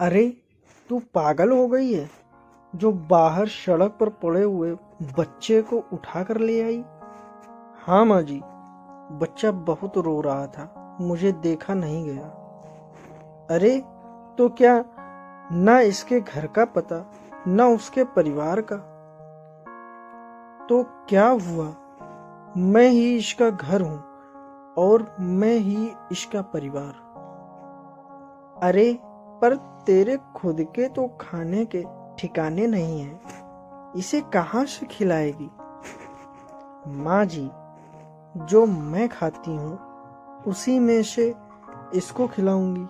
अरे तू पागल हो गई है जो बाहर सड़क पर पड़े हुए बच्चे को उठा कर ले आई। हाँ माँ जी, बच्चा बहुत रो रहा था, मुझे देखा नहीं गया। अरे तो क्या ना इसके घर का पता ना उसके परिवार का, तो क्या हुआ? मैं ही इसका घर हूं और मैं ही इसका परिवार। अरे पर तेरे खुद के तो खाने के ठिकाने नहीं है, इसे कहाँ से खिलाएगी? माँ जी, जो मैं खाती हूँ उसी में से इसको खिलाऊंगी।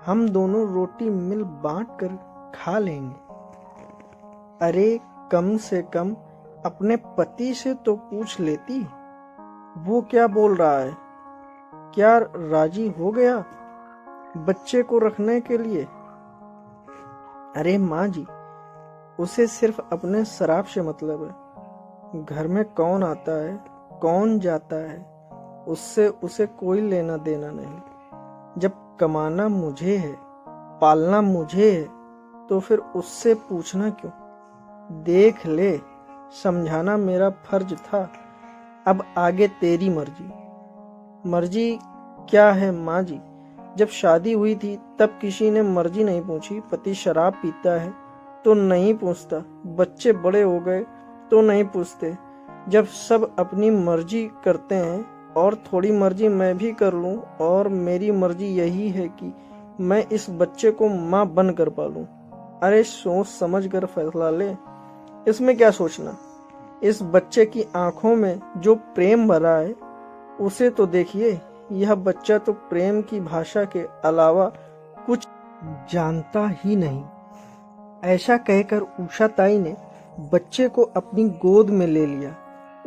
हम दोनों रोटी मिल बांट कर खा लेंगे। अरे कम से कम अपने पति से तो पूछ लेती, वो क्या बोल रहा है? क्या राजी हो गया बच्चे को रखने के लिए? अरे माँ जी, उसे सिर्फ अपने शराब से मतलब है। घर में कौन आता है कौन जाता है उससे उसे कोई लेना देना नहीं। जब कमाना मुझे है, पालना मुझे है, तो फिर उससे पूछना क्यों? देख ले, समझाना मेरा फर्ज था, अब आगे तेरी मर्जी। मर्जी क्या है माँ जी? जब शादी हुई थी तब किसी ने मर्जी नहीं पूछी। पति शराब पीता है तो नहीं पूछता, बच्चे बड़े हो गए तो नहीं पूछते। जब सब अपनी मर्जी करते हैं और थोड़ी मर्जी मैं भी कर लूं, और मेरी मर्जी यही है कि मैं इस बच्चे को माँ बन कर पालूं। अरे सोच समझ कर फैसला ले, इसमें क्या सोचना? इस बच्चे की आंखों में जो प्रेम भरा है उसे तो देखिए। यह बच्चा तो प्रेम की भाषा के अलावा कुछ जानता ही नहीं। ऐसा कहकर उषा ताई ने बच्चे को अपनी गोद में ले लिया।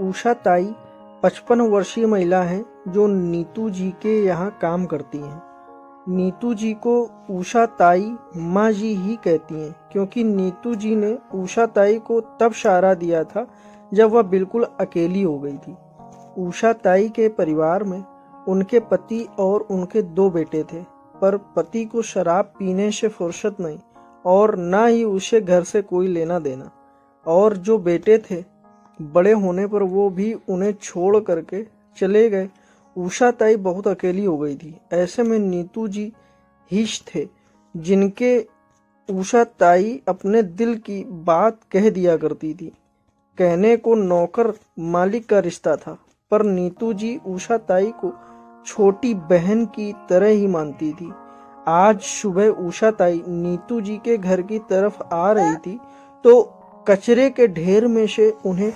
उषा ताई 55 वर्षीय महिला हैं जो नीतू जी के यहाँ काम करती हैं। नीतू जी को उषा ताई माँ जी ही कहती हैं, क्योंकि नीतू जी ने उषा ताई को तब सहारा दिया था जब वह बिल्कुल अकेली हो गई थी। उषा ताई के परिवार में उनके पति और उनके 2 बेटे थे, पर पति को शराब पीने से फुर्सत नहीं और ना ही उसे घर से कोई लेना देना। और जो बेटे थे, बड़े होने पर वो भी उन्हें छोड़ करके चले गए। उषा ताई बहुत अकेली हो गई थी। ऐसे में नीतू जी हिच थे जिनके उषा ताई अपने दिल की बात कह दिया करती थी। कहने को नौकर मालिक का रिश्ता था, पर नीतू जी उषा ताई को छोटी बहन की तरह ही मानती थी। आज सुबह उषा ताई नीतू जी के घर की तरफ आ रही थी तो कचरे के ढेर में से उन्हें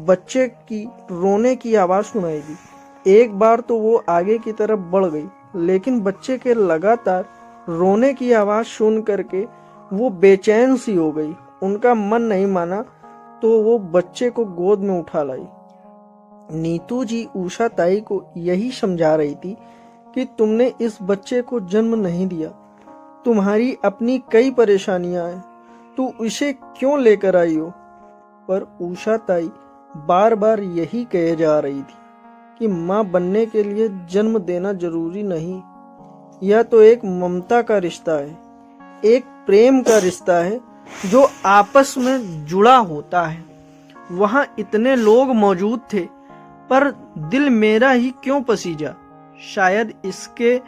बच्चे की रोने की आवाज सुनाई दी। एक बार तो वो आगे की तरफ बढ़ गई, लेकिन बच्चे के लगातार रोने की आवाज सुन करके वो बेचैन सी हो गई। उनका मन नहीं माना तो वो बच्चे को गोद में उठा लाई। नीतू जी उषा ताई को यही समझा रही थी कि तुमने इस बच्चे को जन्म नहीं दिया, तुम्हारी अपनी कई परेशानियां हैं, तू इसे क्यों लेकर आई हो? पर उषा ताई बार बार यही कहे जा रही थी कि माँ बनने के लिए जन्म देना जरूरी नहीं। यह तो एक ममता का रिश्ता है, एक प्रेम का रिश्ता है जो आपस में जुड़ा होता है। वहां इतने लोग मौजूद थे, पर दिल मेरा ही क्यों पसीजा? शायद इसके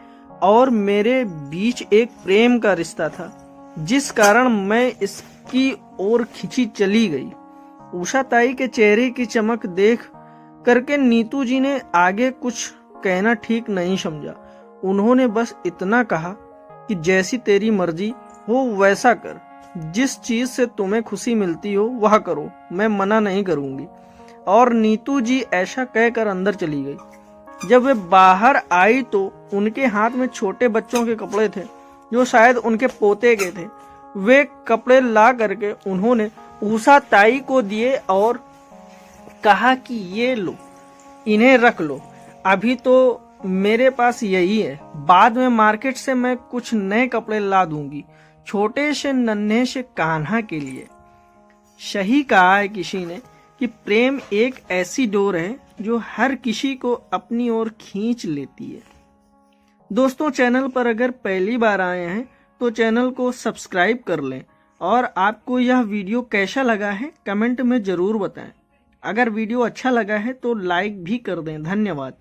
और मेरे बीच एक प्रेम का रिश्ता था, जिस कारण मैं इसकी ओर खिंची चली गई। उषा ताई के चेहरे की चमक देख करके नीतू जी ने आगे कुछ कहना ठीक नहीं समझा। उन्होंने बस इतना कहा कि जैसी तेरी मर्जी हो वैसा कर, जिस चीज से तुम्हें खुशी मिलती हो वह करो, मैं मना नहीं करूंगी। और नीतू जी ऐसा कहकर अंदर चली गई। जब वे बाहर आई तो उनके हाथ में छोटे बच्चों के कपड़े थे जो शायद उनके पोते के थे। वे कपड़े ला करके उन्होंने उषा ताई को दिए और कहा कि ये लो, इन्हें रख लो, अभी तो मेरे पास यही है, बाद में मार्केट से मैं कुछ नए कपड़े ला दूंगी, छोटे से नन्हे से कान्हा के लिए। सही कहा है किसी ने कि प्रेम एक ऐसी डोर है जो हर किसी को अपनी ओर खींच लेती है। दोस्तों, चैनल पर अगर पहली बार आए हैं तो चैनल को सब्सक्राइब कर लें। और आपको यह वीडियो कैसा लगा है कमेंट में ज़रूर बताएं। अगर वीडियो अच्छा लगा है तो लाइक भी कर दें। धन्यवाद।